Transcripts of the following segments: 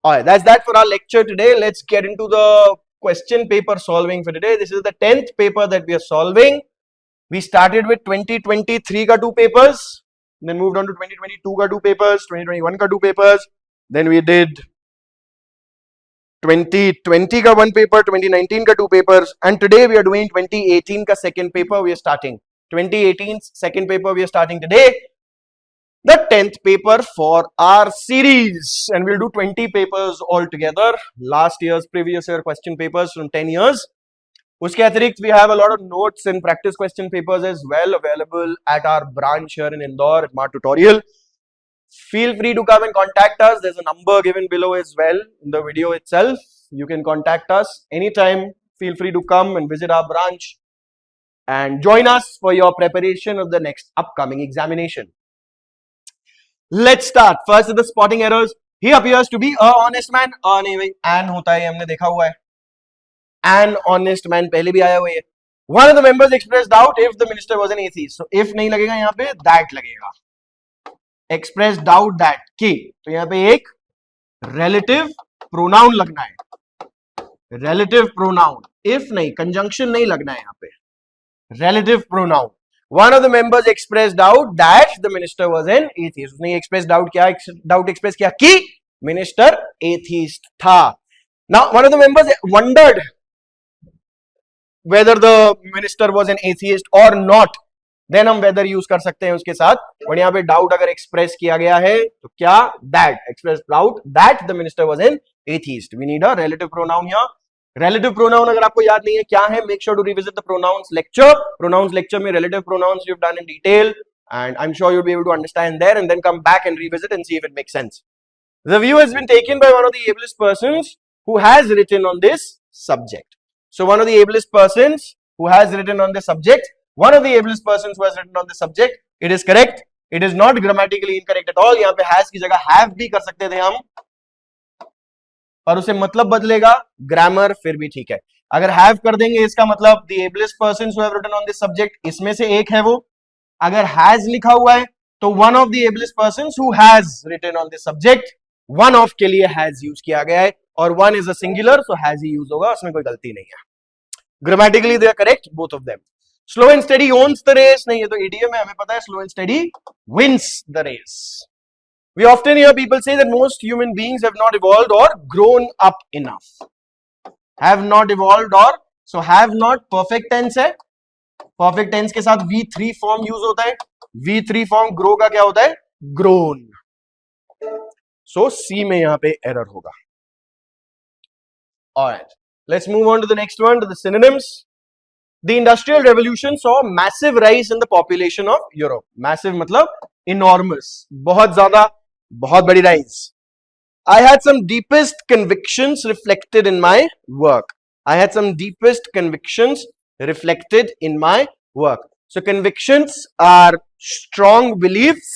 Alright, that's that for our lecture today. Let's get into the question paper solving for today. This is the 10th paper that we are solving. We started with 2023 ka 2 papers, then moved on to 2022 ka 2 papers, 2021 ka 2 papers, then we did 2020 ka 1 paper, 2019 ka 2 papers, and today we are doing 2018 ka second paper. We are starting 2018's second paper. We are starting today, the 10th paper for our series, and we'll do 20 papers altogether. Last year's previous year question papers from 10 years. Uske atirikt, we have a lot of notes and practice question papers as well available at our branch here in Indore at Mart Tutorial. Feel free to come and contact us. There's a number given below as well in the video itself. You can contact us anytime. Feel free to come and visit our branch and join us for your preparation of the next upcoming examination. Let's start. First is the spotting errors. He appears to be a honest man. नहीं भाई, an होता है, हमने देखा हुआ है. An honest man पहले भी आया हुआ है. One of the members expressed doubt if the minister was an atheist. So if नहीं लगेगा यहाँ पे, that लगेगा. Expressed doubt that कि, तो यहाँ पे एक relative pronoun लगना है. Relative pronoun. If नहीं, conjunction नहीं लगना है यहाँ पे. Relative pronoun. One of the members expressed doubt that the minister was an atheist. उसने expressed doubt क्या? Doubt express किया कि minister atheist था. Now one of the members wondered whether the minister was an atheist or not. Then हम whether use कर सकते हैं उसके साथ. और यहाँ पे doubt अगर express किया गया है तो क्या? That express doubt that the minister was an atheist. We need a relative pronoun here. Relative pronoun अगर आपको याद नहीं है क्या है, make sure to revisit the pronouns lecture. Pronouns lecture में relative pronouns you've done in detail, and I'm sure you'll be able to understand there, and then come back and revisit and see if it makes sense. The view has been taken by one of the ablest persons who has written on this subject. So one of the ablest persons who has written on the subject, one of the ablest persons who has written on the subject, it is correct. It is not grammatically incorrect at all. यहाँ पे has की जगह have भी कर सकते थे हम, और उसे मतलब बदलेगा, ग्रामर फिर भी ठीक है. अगर have कर देंगे इसका मतलब the ablest persons who have written on this subject, इसमें से एक है वो. अगर has लिखा हुआ है तो one of the ablest persons who has written on this subject, one of के लिए has use किया गया है, और one is a singular, so has he use होगा, उसमें कोई गलती नहीं है. Grammatically they are correct, both of them. Slow and steady owns the race. नहीं, ये तो idiom है, हमें पता है. Slow and steady wins the race. We often hear people say that most human beings have not evolved or grown up enough. Have not evolved or, so have not perfect tense है. Perfect tense के साथ V3 form use होता है. V3 form grow का क्या होता है? Grown. So C में यहाँ पे error होगा. Alright, let's move on to the next one, to the synonyms. The Industrial Revolution saw massive rise in the population of Europe. Massive मतलब enormous, बहुत ज़्यादा, बहुत बड़ी rise. I had some deepest convictions reflected in my work. I had some deepest convictions reflected in my work. So convictions are strong beliefs.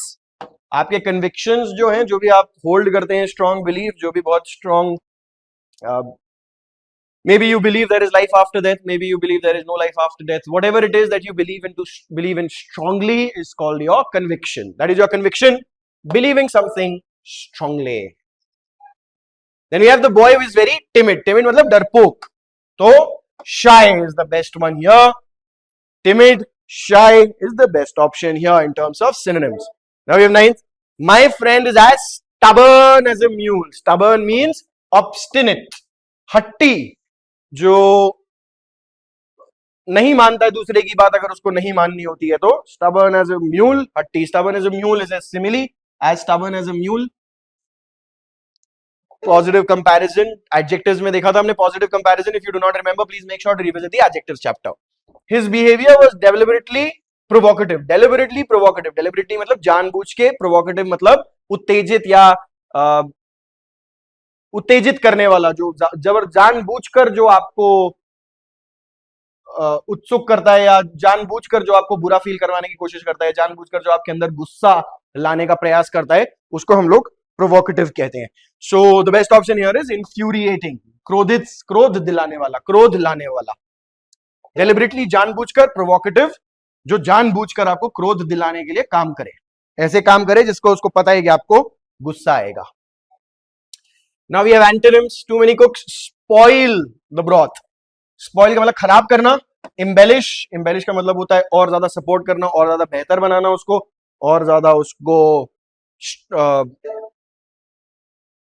आपके convictions जो हैं, जो भी आप hold करते हैं, strong belief, जो भी बहुत strong, maybe you believe there is life after death, maybe you believe there is no life after death. Whatever it is that you believe in strongly is called your conviction. That is your conviction, believing something strongly. Then we have the boy who is very timid. Timid मतलब डरपोक. तो shy is the best one here. Timid, shy is the best option here in terms of synonyms. Now we have ninth. My friend is as stubborn as a mule. Stubborn means obstinate, हट्टी, जो नहीं मानता है दूसरे की बात, अगर उसको नहीं माननी होती है तो stubborn as a mule, हट्टी. Stubborn as a mule is a simile. As stubborn as a mule. Positive comparison, adjectives में देखा था हमने positive comparison. If you do not remember, please make sure to revisit the adjectives chapter. His behavior was deliberately provocative. Deliberately provocative. Deliberately मतलब जानबूझ के, provocative मतलब उत्तेजित या उत्तेजित करने वाला, जो जानबूझकर जो आपको उत्सुक करता है, या जानबूझकर जो आपको बुरा फील करवाने की कोशिश करता है, जानबूझकर जो आपके अंदर गुस्सा लाने का प्रयास करता है, उसको हम लोग provocative कहते हैं. So the best option here is infuriating. क्रोधित, क्रोध दिलाने वाला, क्रोध लाने वाला. Deliberately जानबूझकर, provocative, जो जानबूझकर आपको क्रोध दिलाने के लिए काम करे, ऐसे काम करे जिसको उसको पता है कि आपको गुस्सा आएगा. Now we have antonyms, too many cooks, spoil the broth. Spoil का मतलब खराब करना, एम्बेलिश, एम्बेलिश का मतलब होता है और ज्यादा सपोर्ट करना, और ज्यादा बेहतर बनाना उसको, और ज्यादा उसको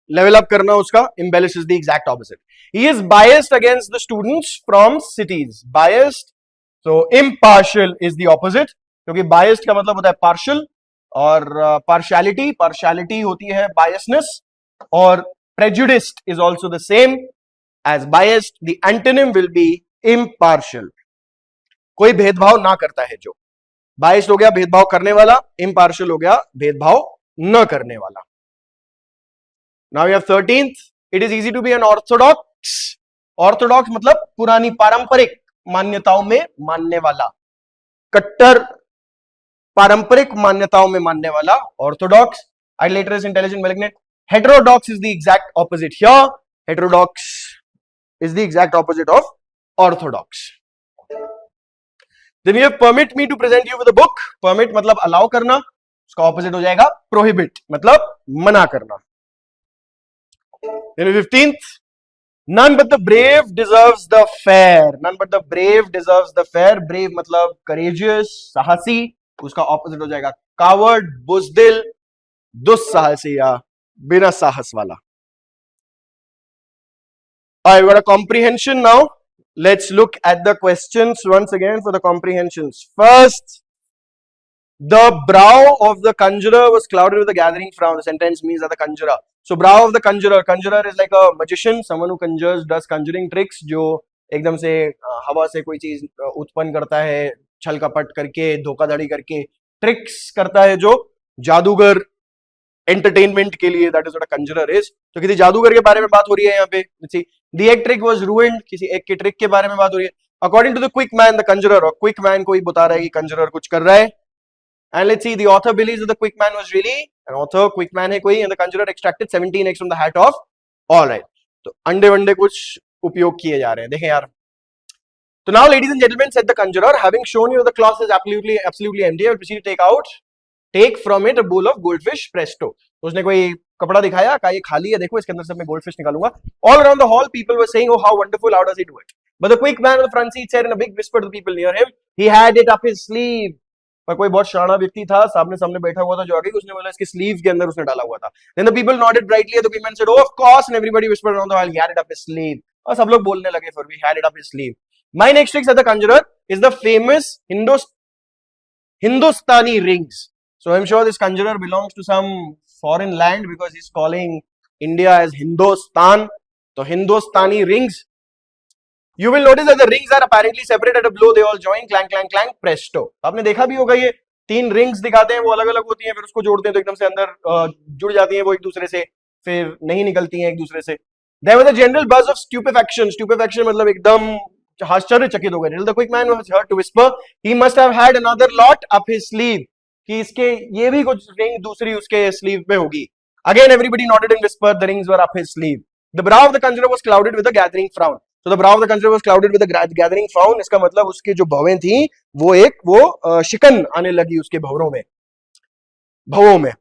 लेवल अप करना उसका। Embellish is the exact opposite. He is biased against the students from cities. Biased, so impartial is the opposite, क्योंकि biased का मतलब होता है partial, और partiality, partiality होती है biasness, और prejudiced is also the same as biased. The antonym will be impartial. कोई भेदभाव ना करता है जो। biased हो गया भेदभाव करने वाला, impartial हो गया भेदभाव न करने वाला। Now we have 13th. It is easy to be an orthodox. Orthodox मतलब पुरानी पारंपरिक मान्यताओं में मानने वाला, कट्टर पारंपरिक मान्यताओं में मानने वाला, Orthodox. idolatrous, intelligent, malignant. Heterodox is the exact opposite here. Heterodox is the exact opposite of orthodox. Then we have permit me to present you with a book. Permit मतलब allow करना, उसका opposite हो जाएगा prohibit मतलब मना करना। Then 15th. None but the brave deserves the fair. None but the brave deserves the fair. Brave मतलब courageous, साहसी, उसका opposite हो जाएगा coward, बुज़दिल, दुस्साहसी या बिना साहस वाला। I've got a comprehension now. Let's look at the questions once again for the comprehensions. First, the brow of the conjurer was clouded with a gathering frown. The sentence means that the conjurer. So brow of the conjurer. Conjurer is like a magician, someone who conjures, does conjuring tricks, जो एकदम से हवा से कोई चीज उत्पन्न करता है, छल कपट करके, धोखाधड़ी करके, ट्रिक्स करता है, जो जादूगर एंटरटेनमेंट के लिए, that is what a conjurer is. तो किसी जादूगर के बारे में बात हो रही है यहाँ पे। The egg trick was ruined, किसी एग के ट्रिक के बारे में बात हो रही है। According to the quick man, the conjurer, और क्विक मैन कोई बता रहा है कि कंजरर कुछ कर रहा है। And let's see, the author believes that the quick man was really an author, quick man है कोई, and the conjurer extracted 17 eggs from the hat of, all right, तो अंडे वंडे कुछ उपयोग किए जा रहे हैं, देखें यार। तो now ladies and gentlemen, said the conjurer, having shown you the cloth is absolutely empty, I will proceed to take from it a bowl of goldfish presto. तो उसने कोई कपड़ा दिखाया, कहा ये खाली है, देखो इसके अंदर से मैं गोल्डफिश निकालूंगा। All around the hall people were saying, oh how wonderful, how does he do it? But the quick man on the front seat said in a big whisper to the people near him, he had it up his sleeve. पर कोई बहुत शाना व्यक्ति था, सामने सामने बैठा हुआ था जो आगे, उसने बोला इसके स्लीव के अंदर उसने डाला हुआ था। Then the people nodded brightly. The quick man said, "Oh, of course," and everybody whispered around the hall, "He had it up his sleeve." और सब लोग बोलने लगे, "For we had it up his sleeve." My next trick, said the conjurer, is the famous Hindustani rings. So I'm sure this conjurer belongs to some foreign land because he's calling India as Hindustan. So Hindustani rings. You will notice that the rings are apparently separate at a blow. They all join, clang, clang, clang, presto. आपने देखा भी होगा, ये तीन rings दिखाते हैं, वो अलग अलग होती हैं, फिर उसको जोड़ते हैं तो एकदम से अंदर जुड़ जाती हैं वो एक दूसरे से, फिर नहीं निकलती हैं एक दूसरे से। There was a general buzz of stupefaction. Stupefaction मतलब एकदम आश्चर्यचकित हो गए। The quick man was heard to whisper, he must have had another lot up his sleeve. कि इसके ये भी कुछ रिंग दूसरी उसके स्लीव पे होगी। Again everybody nodded and whispered, the rings were up his sleeve. The brow of the conjurer was clouded with a gathering frown. So the brow of the conjurer was clouded with a gathering frown. इसका मतलब उसके जो भवें थी वो शिकन आने लगी उसके भवों में।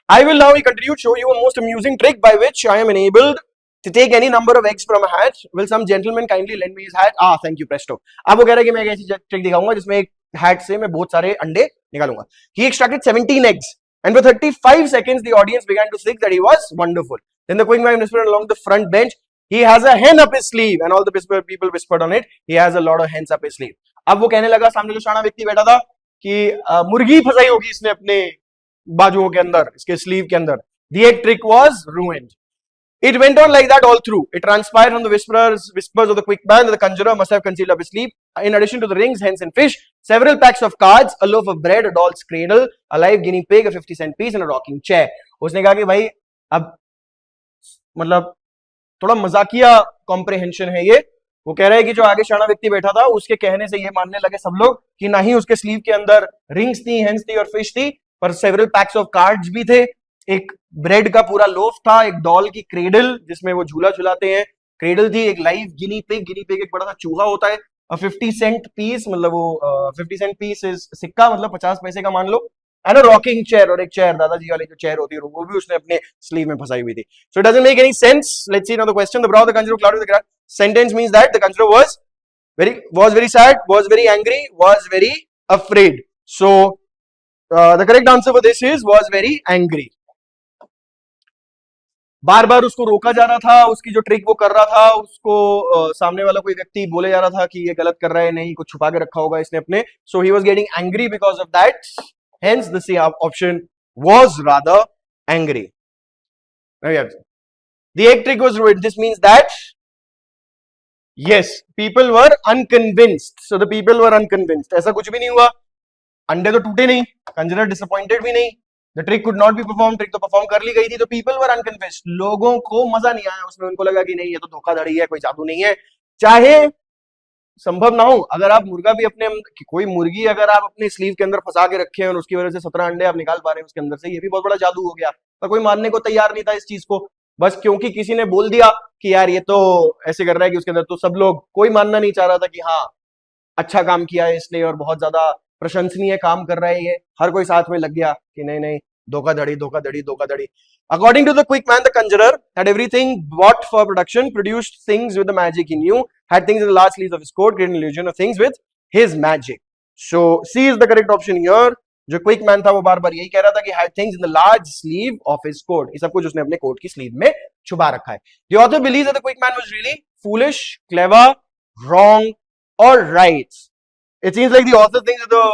I will now, he continued, show you a most amusing trick by which I am enabled to take any number of eggs from a hat. Will some gentleman kindly lend me his hat? Ah, thank you, presto. अब वो कह रहा है कि मैं एक ऐसी trick दिखाऊंगा जिसमें एक हैट से मैं बहुत सारे अंडे निकालूंगा। He extracted 17 eggs, and for 35 seconds the audience began to think that he was wonderful. Then the quick man whispered along the front bench, he has a hen up his sleeve, and all the people whispered on it, he has a lot of hens up his sleeve. अब वो कहने लगा, सामने जो शाना व्यक्ति बैठा था, कि मुर्गी फंसाई होगी इसने अपने बाजुओं के अंदर, इसके स्लीव के अंदर। The egg trick was ruined. It went on like that all through. It transpired from the whispers of the quick man that the conjurer must have concealed up his sleeve. In addition to the rings, hens, and fish, several packs of cards, a loaf of bread, a doll's cradle, a live guinea pig, a 50-cent piece, and a rocking chair. उसने कहा कि भाई अब मतलब थोड़ा मजाकिया comprehension है ये। वो कह रहा है कि जो आगे शाना व्यक्ति बैठा था उसके कहने से ये मानने लगे सब लोग कि ना ही उसके स्लीव के अंदर रिंग्स थी, हेंस थी और फिश थी, पर सेवरल पैक्स ऑफ कार्ड्स भी थे, एक ब्रेड का पूरा लोफ था, एक डॉल की क्रेडल जिसमें वो झूला झुलाते हैं क्रेडल थी, एक लाइव गिनी पिग एक बड़ा सा चूहा होता है, 50 सेंट पीस मतलब वो 50 सेंट पीस सिक्का मतलब 50 पैसे का मान लो, एंड अ रॉकिंग चेयर, और एक चेयर, दादाजी वाली जो चेयर होती है वो भी उसने अपने स्लीव में फंसाई हुई थी. So it doesn't make any sense. Let's see now the question. The brow of the conjurer clouded with the sentence means that the conjurer was very sad, was very angry, was very afraid. So the correct answer for this is was very angry. बार बार उसको रोका जा रहा था, उसकी जो trick वो कर रहा था उसको सामने वाला कोई व्यक्ति बोले जा रहा था कि ये गलत कर रहा है, नहीं कुछ छुपा के रखा होगा इसने अपने. So he was getting angry because of that. Hence the C option was rather angry. The egg trick was ruined. This means that yes, people were unconvinced. So the people were unconvinced. ऐसा कुछ भी नहीं हुआ, अंडे तो टूटे नहीं, कंजरर disappointed भी नहीं, the trick could not be perform, trick तो परफॉर्म कर ली गई थी. तो पीपल वर अनकन्विंस्ड, लोगों को मजा नहीं आया उसमें, उनको लगा कि नहीं ये तो धोखाधड़ी है, कोई जादू नहीं है. चाहे संभव ना हो, अगर आप मुर्गा भी अपने, कोई मुर्गी अगर आप अपने स्लीव के अंदर फंसा के रखे हैं और उसकी वजह से 17 अंडे आप निकाल पा रहे हैं उसके अंदर से, ये भी बहुत बड़ा जादू हो गया. पर कोई मानने को तैयार नहीं था इस चीज को, बस क्योंकि किसी ने बोल दिया कि यार ये तो ऐसे कर रहा है कि उसके अंदर, तो सब लोग, कोई मानना नहीं चाह रहा था कि हाँ अच्छा काम किया है इसने और बहुत ज्यादा प्रशंसनीय काम कर रहा है ये. हर कोई साथ में लग गया कि नहीं नहीं धोखाधड़ी धोखाधड़ी धोखाधड़ी. According to the quick man, the conjurer had everything bought for production, produced things with the magic he knew, had things in the large sleeves of his coat, created an illusion of things with his magic. So C is the correct option here. जो quick man था वो बार बार यही कह रहा था कि had things in the large sleeve of his coat. ये सब कुछ उसने अपने कोट की स्लीव में छुपा रखा है. The author believes that the quick man was really foolish, clever, wrong, or right. It seems like the author thinks that the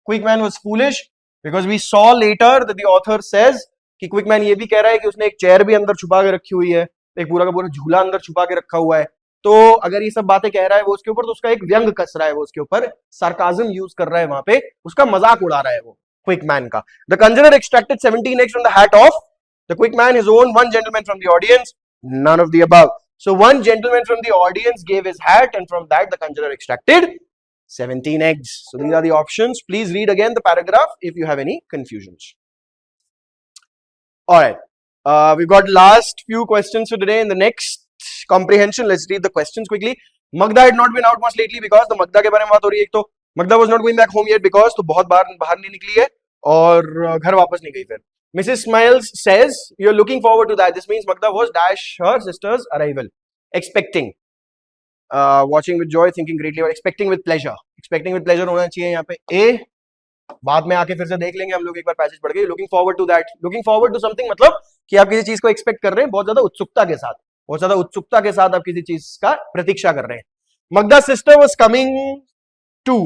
quick man was foolish because we saw later that the author says कि quick man ये भी कह रहा है कि उसने एक chair भी अंदर छुपा के रखी हुई है, एक पूरा का पूरा झूला अंदर छुपा के रखा हुआ है. तो अगर ये सब बातें कह रहा है वो उसके ऊपर, तो उसका एक व्यंग कस रहा है, वो उसके ऊपर सार्काज्म यूज कर रहा है, वहां पे उसका मजाक उड़ा रहा है वो क्विक मैन का. The conjurer extracted 17 eggs from the hat of the quick man, his own, one gentleman from the audience, none of the above. So one gentleman from the audience gave his hat and from that the conjurer extracted 17 eggs. So these are the options. Please read again the paragraph if you have any confusions. All right, we've got last few questions for today. In the next comprehension, let's read the questions quickly. Magda had not been out much lately because the Magda के बारे में बात हो रही है. एक तो Magda was not going back home yet because तो बहुत बाहर नहीं निकली है और घर वापस नहीं गई फिर. Mrs. Smiles says you're looking forward to that. This means Magda was dash her sister's arrival, expecting, watching with joy, thinking greatly, or expecting with pleasure. Expecting with pleasure होना चाहिए यहाँ पे A. बाद में आके फिर से देख लेंगे हम लोग, एक बार पैसेज पढ़ के. Looking forward to that, looking forward to something मतलब कि आप किसी चीज को एक्सपेक्ट कर रहे हैं बहुत ज्यादा उत्सुकता के साथ, बहुत ज्यादा उत्सुकता के साथ आप किसी चीज का प्रतीक्षा कर रहे हैं. Magda sister was coming to,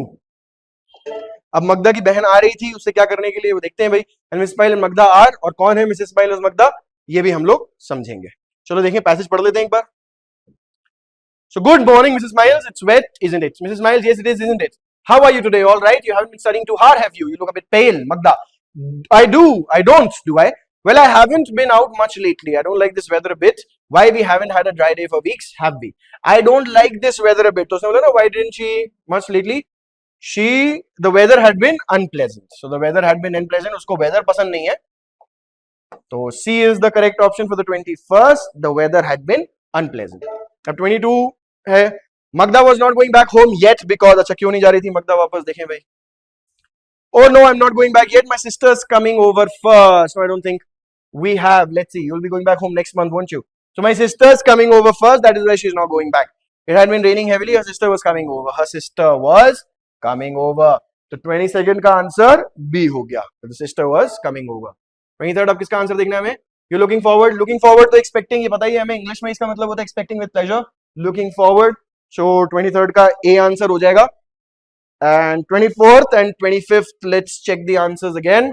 अब मगदा की बहन आ रही थी, उससे क्या करने के लिए वो देखते हैं भाई. And Miss Smile and Magda are, और कौन है मिसेस स्माइल और मगदा, ये भी हम लोग समझेंगे. चलो देखें, पैसेज पढ़ लेते हैं एक बार. So good morning, Mrs. Miles. It's wet, isn't it? Mrs. Miles, yes, it is, isn't it? How are you today? All right? You haven't been studying too hard, have you? You look a bit pale, Magda. I do. I don't, do I? Well, I haven't been out much lately. I don't like this weather a bit. Why we haven't had a dry day for weeks, have we? I don't like this weather a bit. So, why didn't she much lately? The weather had been unpleasant. So, the weather had been unpleasant. Usko weather pasand nahi hai. So, C is the correct option for the 21st. The weather had been unpleasant. अब 22 है. Magda was not going back home yet because, अच्छा क्यों नहीं जा रही थी Magda वापस, देखें भाई. Oh no, I'm not going back yet. My sister's coming over first. So I don't think we have. Let's see. You'll be going back home next month, won't you? So my sister's coming over first. That is why she's not going back. It had been raining heavily. Her sister was coming over. Her sister was coming over. तो 22nd का answer B हो गया. The sister was coming over. 23rd अब किसका answer देखना है हमें? You're looking forward. Looking forward तो expecting, ये पता ही है हमें, इंग्लिश में इसका मतलब होता है expecting with pleasure. Looking forward. So 23rd का A आंसर हो जाएगा. And 24th and 25th, let's check the answers again.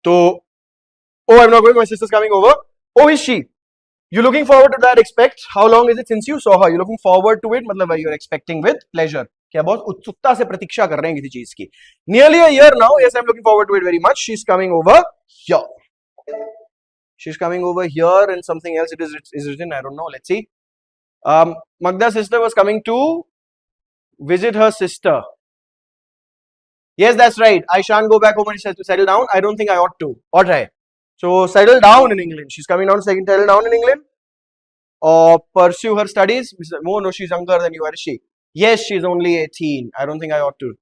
So, oh, I'm not going. My sister's coming over. Oh, is she? You're looking forward to that? Expect. How long is it since you saw her? You're looking forward to it. मतलब you're expecting with pleasure. क्या बहुत उत्सुकता से प्रतीक्षा कर रहे हैं किसी चीज की. Nearly a year now. Yes, I'm looking forward to it very much. She's coming over here. She's coming over here, and something else it is written. I don't know. Let's see. Magda's sister was coming to visit her sister. Yes, that's right. I shan't go back home and settle down. I don't think I ought to. All right. So settle down in England. She's coming down. Settle down in England, or pursue her studies. Oh no, she's younger than you are, is she? Yes, she's only 18. I don't think I ought to.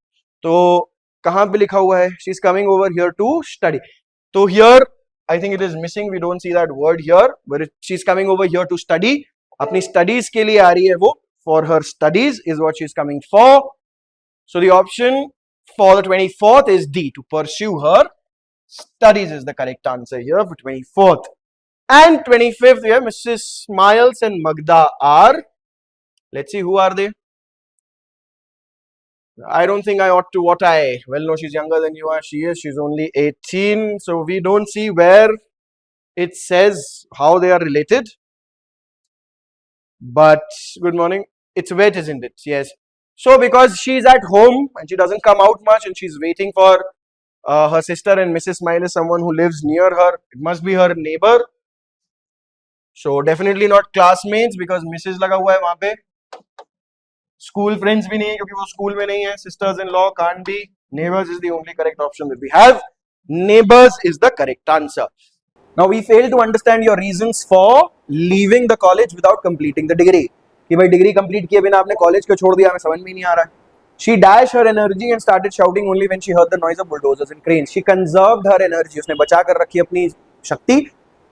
So कहां पे लिखा हुआ है? She is coming over here to study. तो here I think it is missing, we don't see that word here, but she is coming over here to study. अपनी studies के लिए आ रही है वो. For her studies is what she is coming for. So the option for the 24th is D, to pursue her studies is the correct answer here for 24th. And 25th, we have Mrs. Miles and Magda are, let's see, who are they? I don't think I ought to. What I well know, she's younger than you are. She's only 18, so we don't see where it says how they are related. But good morning, it's wet, isn't it? Yes. So because she's at home and she doesn't come out much and she's waiting for her sister, and Mrs. Smile is someone who lives near her, it must be her neighbor. So definitely not classmates because Mrs. लगा हुआ है वहां पे. School friends भी नहीं है क्योंकि वो school में नहीं है. Sisters in law can't be. Neighbors is the only correct option that we have. Neighbors is the correct answer. Now we fail to understand your reasons for leaving the college without completing the degree. कि भाई degree complete किए बिना आपने college को छोड़ दिया, हमें समझ में नहीं आ रहा है. She dashed her energy and started shouting only when she heard the noise of bulldozers and cranes. She conserved her energy. उसने बचा कर रखी अपनी शक्ति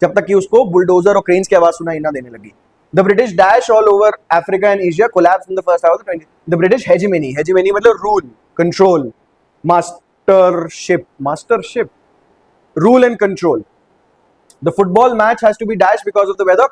जब तक कि उसको बुलडोजर और क्रेन्स की आवाज सुनाई ना देने लगी. The British dash all over Africa and Asia collapsed in the first half of the 20th. The British hegemony मतलब rule, control, mastership, rule and control. The football match has to be dashed because of the weather.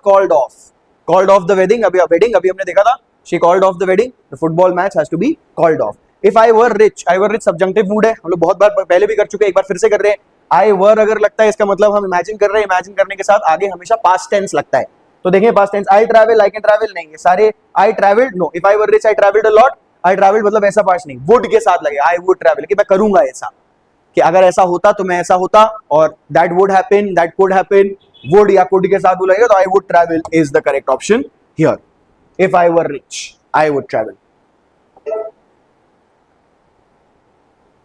Called off the wedding. अभी हमने देखा था. She called off the wedding. The football match has to be called off. If I were rich subjunctive mood है. हम लोग बहुत बार पहले भी कर चुके हैं, एक बार फिर से कर रहे हैं. I were अगर लगता है इसका मतलब हम imagine कर रहे हैं. imagine करने के साथ आगे हमेशा past tense लगता है. तो देखें past tense. I travel, I can travel नहीं. ये सारे I traveled no. If I were rich I traveled a lot. I traveled मतलब ऐसा past नहीं. Would के साथ लगे. I would travel कि मैं करूंगा ऐसा. कि अगर ऐसा होता तो मैं ऐसा होता, और that would happen, that could happen. would या could के साथ बोलेगा तो I would travel is the correct option here. If I were rich, I would travel.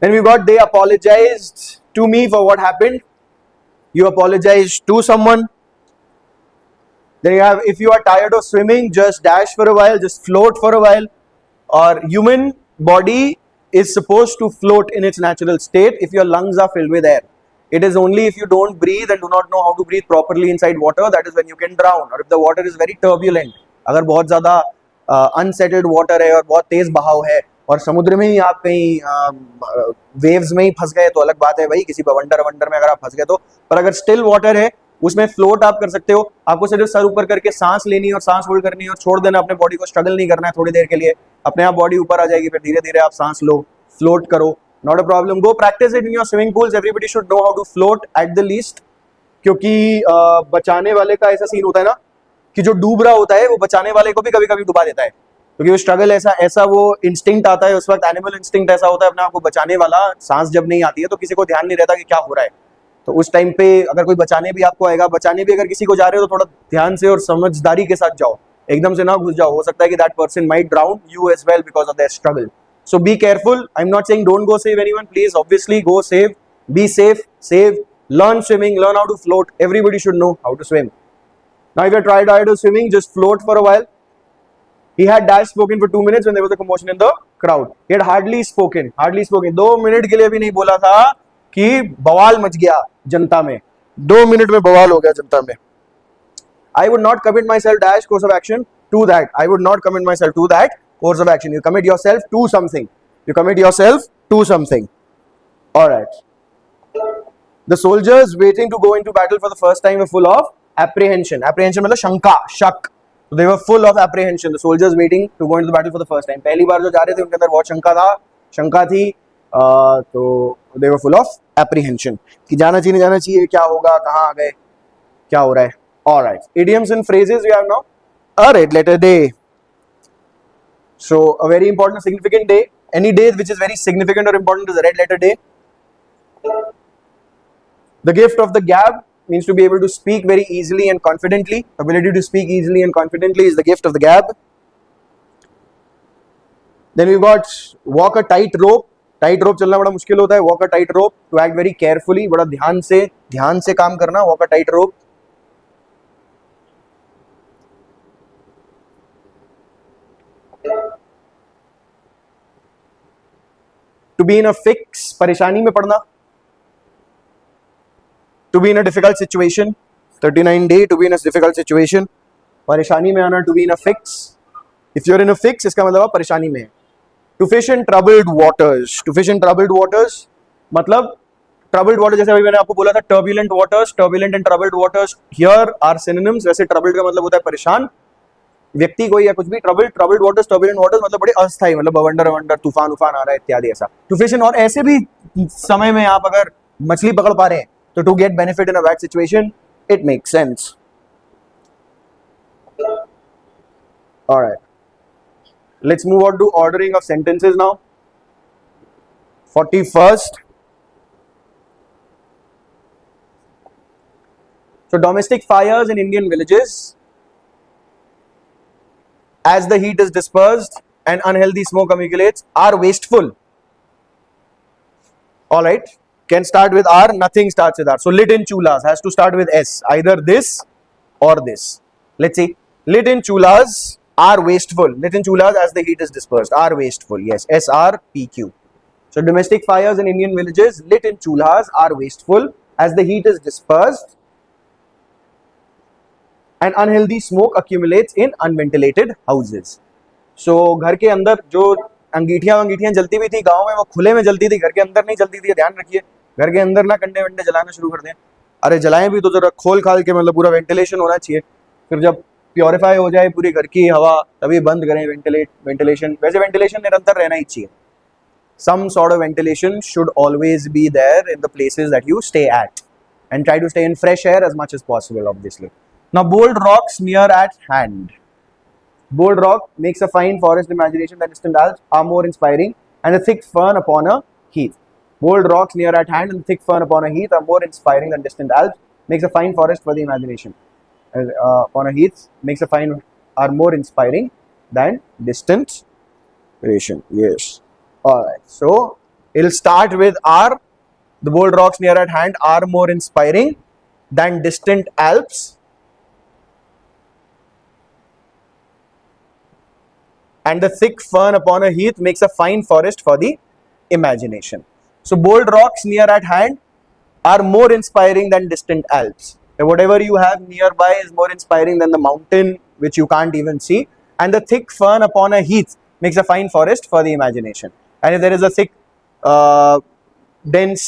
Then we got they apologized to me for what happened. You apologize to someone. Then you have if you are tired of swimming, just dash for a while, just float for a while. Or human body is supposed to float in its natural state if your lungs are filled with air. It is only if you don't breathe and do not know how to breathe properly inside water, that is when you can drown. Or if the water is very turbulent, अगर बहुत ज़्यादा unsettled water है और बहुत तेज बहाव है और समुद्र में ही आप कहीं वेव्स में ही फंस गए तो अलग बात है भाई, किसी बवंडर में अगर आप फंस गए तो. पर अगर स्टिल वाटर है उसमें फ्लोट आप कर सकते हो. आपको सिर्फ सर ऊपर करके सांस लेनी है और सांस होल्ड करनी है और छोड़ देना, अपने बॉडी को स्ट्रगल नहीं करना है थोड़ी देर के लिए. अपने आप बॉडी ऊपर आ जाएगी, फिर धीरे धीरे आप सांस लो, फ्लोट करो. Not a problem. Go practice it in your swimming pools. Everybody should know how to float at the least. क्योंकि बचाने वाले का ऐसा सीन होता है ना कि जो डूब रहा होता है वो बचाने वाले को भी कभी कभी डुबा देता है, क्योंकि वो स्ट्रगल ऐसा वो इंस्टिंक्ट आता है उस वक्त. एनिमल इंस्टिंक्ट ऐसा होता है अपने आप को बचाने वाला. सांस जब नहीं आती है तो किसी को ध्यान नहीं रहता कि क्या हो रहा है. तो उस टाइम पे अगर कोई बचाने भी आपको आएगा, बचाने भी अगर किसी को जा रहे हो तो थोड़ा ध्यान से और समझदारी के साथ जाओ, एकदम से ना घुस जाओ. हो सकता है कि that person might drown you as well because of their struggle. So be careful. I'm not saying don't go save anyone. Please, obviously, go save. Be safe. Save. Learn swimming. Learn how to float. Everybody should know how to swim. Now, if you tried out of swimming, just float for a while. He had dash spoken for 2 minutes when there was a commotion in the crowd. He had hardly spoken. 2 minute के लिए भी नहीं बोला था कि बवाल much गया जनता में. 2 मिनट में बवाल हो गया जनता में. I would not commit myself dash course of action to that. I would not commit myself to that course of action. You commit yourself to something. You commit yourself to something. All right. The soldiers waiting to go into battle for the first time were full of apprehension. Apprehension मतलब शंका, शक. So they were full of apprehension. The soldiers waiting to go into the battle for the first time. पहली बार जो जा रहे थे उनके अंदर बहुत शंका थी. तो they were full of apprehension. कि जाना चाहिए, क्या होगा, कहाँ आ गए, क्या हो रहा है. All right. Idioms and phrases we have now. A red letter day. So a very important, significant day. Any day which is very significant or important is a red letter day. The gift of the gab means to be able to speak very easily and confidently. Ability to speak easily and confidently is the gift of the gab. Then we've got walk a tight rope. Tight rope चलना बड़ा मुश्किल होता है. Walk a tight rope. To act very carefully. बड़ा ध्यान से काम करना. Walk a tight rope. To be in a fix, परेशानी में पड़ना, to be in a difficult situation, 39 day, to be in a difficult situation, परेशानी में आना, to be in a fix. If you are in a fix, इसका मतलब आप परेशानी में है. To fish in troubled waters, to fish in troubled waters मतलब ट्रबल्ड वाटर, जैसे अभी मैंने आपको बोला था turbulent waters, turbulent and troubled waters here are synonyms. वैसे ट्रबल्ड का मतलब होता है परेशान व्यक्ति को या कुछ भी. ट्रबल्ड वाटर्स, टर्बुलेंट वाटर्स मतलब बड़े अस्थायी, मतलब बवंडर वंडर, तूफान उफान आ रहा है इत्यादि ऐसा. टू फिश इन, और ऐसे भी समय में आप अगर मछली पकड़ पा रहे हैं तो to get benefit in a bad situation, it makes sense. Alright, let's move on to ordering of sentences now. 41st. So domestic fires in Indian villages, as the heat is dispersed and unhealthy smoke accumulates, are wasteful. All right, can start with R, nothing starts with R. So lit in chulas has to start with S, either this or this. Let's see, lit in chulas are wasteful. Lit in chulas as the heat is dispersed are wasteful. Yes, SRPQ. So domestic fires in Indian villages lit in chulas are wasteful as the heat is dispersed and unhealthy smoke accumulates in unventilated houses. So घर के अंदर जो अंगीठियां जलती भी थी गांव में, वो खुले में जलती थी, घर के अंदर नहीं जलती थी. ध्यान रखिए, घर के अंदर ना कंडे वंडे जलाना शुरू कर दें. अरे जलाएं भी तो जरा खोल खाल के, मतलब पूरा वेंटिलेशन होना चाहिए. फिर जब प्योरीफाई हो जाए पूरी घर की हवा तभी बंद करें. वेंटिलेशन, वैसे वेंटिलेशन निरंतर रहना ही चाहिए. Some sort of ventilation should always be there in the places that you stay at, and try to stay in fresh air as much as possible, obviously. Now, bold rocks near at hand. Bold rock makes a fine forest imagination that distant Alps are more inspiring, and a thick fern upon a heath. Bold rocks near at hand and thick fern upon a heath are more inspiring than distant Alps, makes a fine forest for the imagination. Upon a heath makes a fine, are more inspiring than distant relation. Yes. Alright, so it'll start with R. The bold rocks near at hand are more inspiring than distant Alps, and the thick fern upon a heath makes a fine forest for the imagination. So bold rocks near at hand are more inspiring than distant Alps. So whatever you have nearby is more inspiring than the mountain which you can't even see, and the thick fern upon a heath makes a fine forest for the imagination. And if there is a thick, dense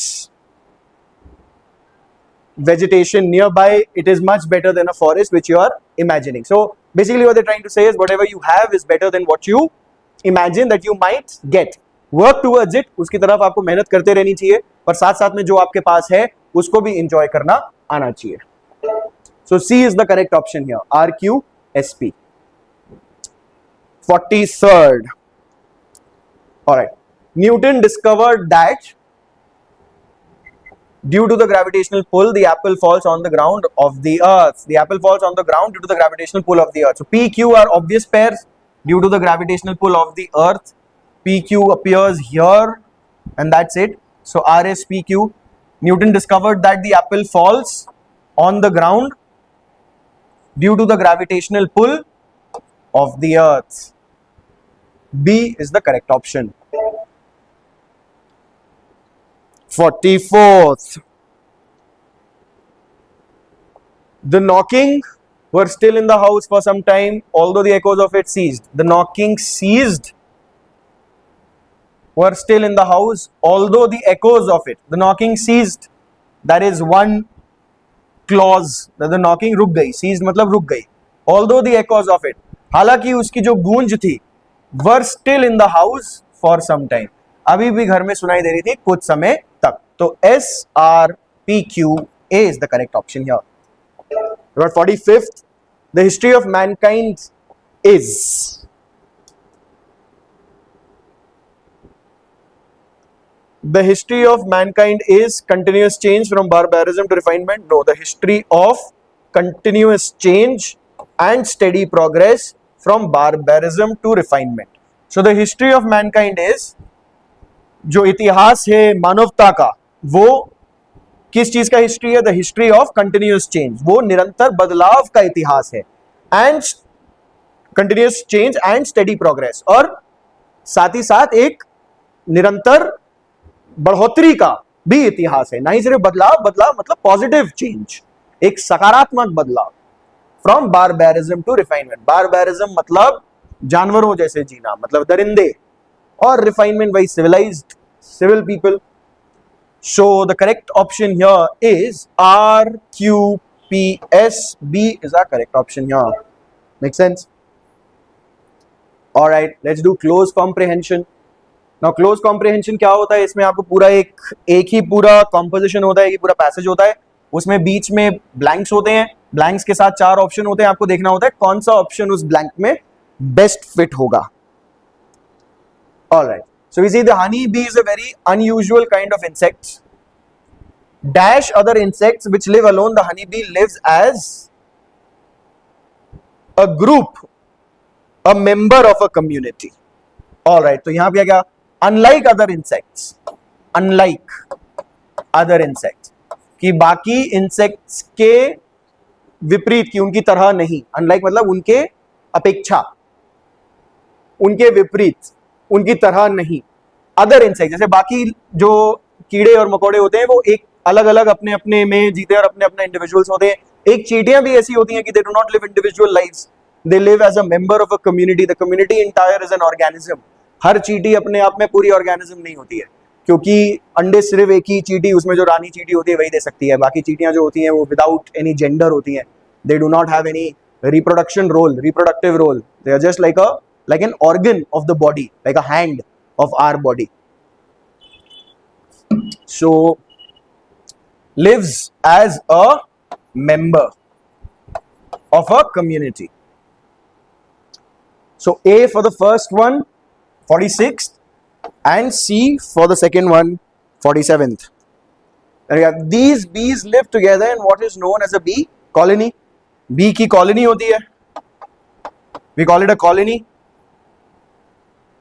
vegetation nearby, it is much better than a forest which you are imagining. So basically what they're trying to say is whatever you have is better than what you imagine that you might get. Work towards it, उसकी तरफ आपको मेहनत करते रहनी चाहिए, पर साथ साथ में जो आपके पास है उसको भी enjoy करना आना चाहिए. So C is the correct option here. RQSP. 43rd. Alright. Newton discovered that due to the gravitational pull, the apple falls on the ground of the earth. The apple falls on the ground due to the gravitational pull of the earth. So PQ are obvious pairs due to the gravitational pull of the earth. PQ appears here and that's it. So RSPQ. Newton discovered that the apple falls on the ground due to the gravitational pull of the earth. B is the correct option. 44th. The knocking were still in the house for some time, although the echoes of it ceased. The knocking ceased, were still in the house, although the echoes of it. The knocking ceased. That is one clause. That the knocking रुक गई. Ceased मतलब रुक गई. Although the echoes of it. हालांकि उसकी जो गूंज थी, were still in the house for some time. अभी भी घर में सुनाई दे रही थी कुछ समय तक. तो SRPQA is the correct option here. About 45th, the history of mankind is. The history of mankind is continuous change from barbarism to refinement. No, the history of continuous change and steady progress from barbarism to refinement. So the history of mankind is, जो इतिहास है मानवता का, वो किस चीज का history है? The history of continuous change. वो निरंतर बदलाव का इतिहास है. And continuous change and steady progress, और साथ ही साथ एक निरंतर बढ़ोतरी का भी इतिहास है, ना ही सिर्फ बदलाव, बदलाव मतलब पॉजिटिव चेंज, एक सकारात्मक बदलाव। From barbarism to refinement, barbarism मतलब जानवरों जैसे जीना, मतलब दरिंदे, और रिफाइनमेंट वही civilised, civil people. So the correct option here is RQPS. B is our correct option here. Make sense? All right, let's do close comprehension. Now close comprehension क्या होता है? इसमें आपको पूरा एक ही पूरा composition होता है, एक पूरा passage होता है, उसमें बीच में blanks होते हैं, blanks के साथ 4 ऑप्शन होते हैं, आपको देखना होता है कौन सा ऑप्शन उस blank में बेस्ट फिट होगा। All right, so we see the honey bee is a very unusual kind of insect. Dash other insects which live alone, the honey bee lives as a group, a member of a community. All right, तो यहां पे क्या, unlike other insects, unlike other insects, कि बाकी insects के विपरीत, की उनकी तरह नहीं, unlike मतलब उनके अपेक्षा, उनके विपरीत, उनकी तरह नहीं। अदर इंसेक्ट जैसे बाकी जो कीड़े और मकोड़े होते हैं वो एक अलग अलग अपने अपने में जीते हैं और अपने अपने इंडिविजुअल्स होते हैं। एक चींटियां भी ऐसी होती हैं कि they do not live individual lives, they live as a member of a community. The community entire is an organism. हर चींटी अपने आप में पूरी ऑर्गेनिज्म नहीं होती है, क्योंकि अंडे सिर्फ एक ही चींटी, उसमें जो रानी चींटी होती है वही दे सकती है। बाकी चींटियां जो होती हैं वो विदाउट एनी जेंडर होती हैं, दे do not have any reproduction role, reproductive role. They are just like an organ of the body, like a hand of our body. So lives as a member of a community. So A for the first one 46th and C for the second one 47th. And we have these bees live together in what is known as a bee colony. Bee की colony होती है, we call it a colony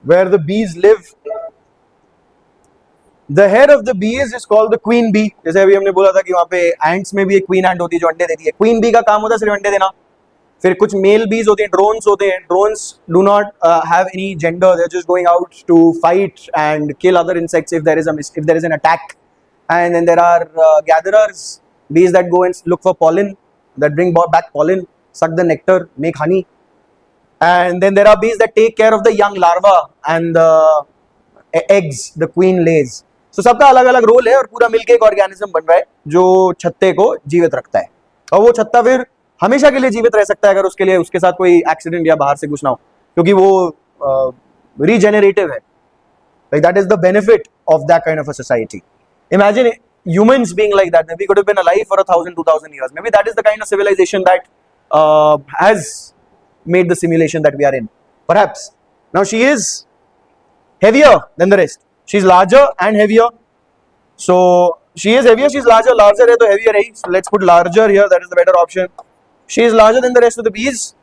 where the bees live. The head of the bees is called the queen bee. जैसे अभी हमने बोला था कि वहां पे ants में भी एक queen ant होती है जो अंडे देती है। queen bee का काम होता है सिर्फ अंडे देना। फिर कुछ मेल bees होते हैं, drones होते हैं। drones do not have any gender, they're just going out to fight and kill other insects if there is an attack. And then there are gatherers, bees that go and look for pollen, that bring back pollen, suck the nectar, make honey. And then there are bees that take care of the young larva and the eggs the queen lays. So सबका अलग अलग role है और पूरा मिलके एक organism बन रहा है जो छत्ते को जीवित रखता है। और वो छत्ता फिर हमेशा के लिए जीवित रह सकता है अगर उसके लिए उसके साथ कोई एक्सीडेंट या बाहर से कुछ ना हो, क्योंकि वो रीजेनरेटिव है। Like that is the benefit of that kind of a society. Imagine humans being like that. Maybe we could have been alive for 1,000, 2,000 years. Maybe that is the kind of civilization that has made the simulation that we are in. Perhaps. Now she is heavier than the rest. She's larger and heavier. So she is heavier, she's larger. Larger hai to heavier hai. So let's put larger here. That is the better option. She is larger than the rest of the bees.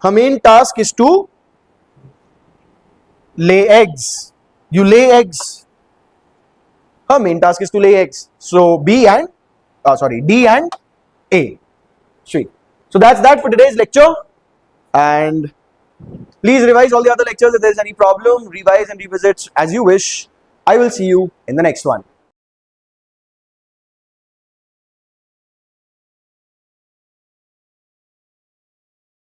Her main task is to lay eggs. You lay eggs. Her main task is to lay eggs. So D and A. Sweet. So that's that for today's lecture. And please revise all the other lectures. If there is any problem, revise and revisit as you wish. I will see you in the next one.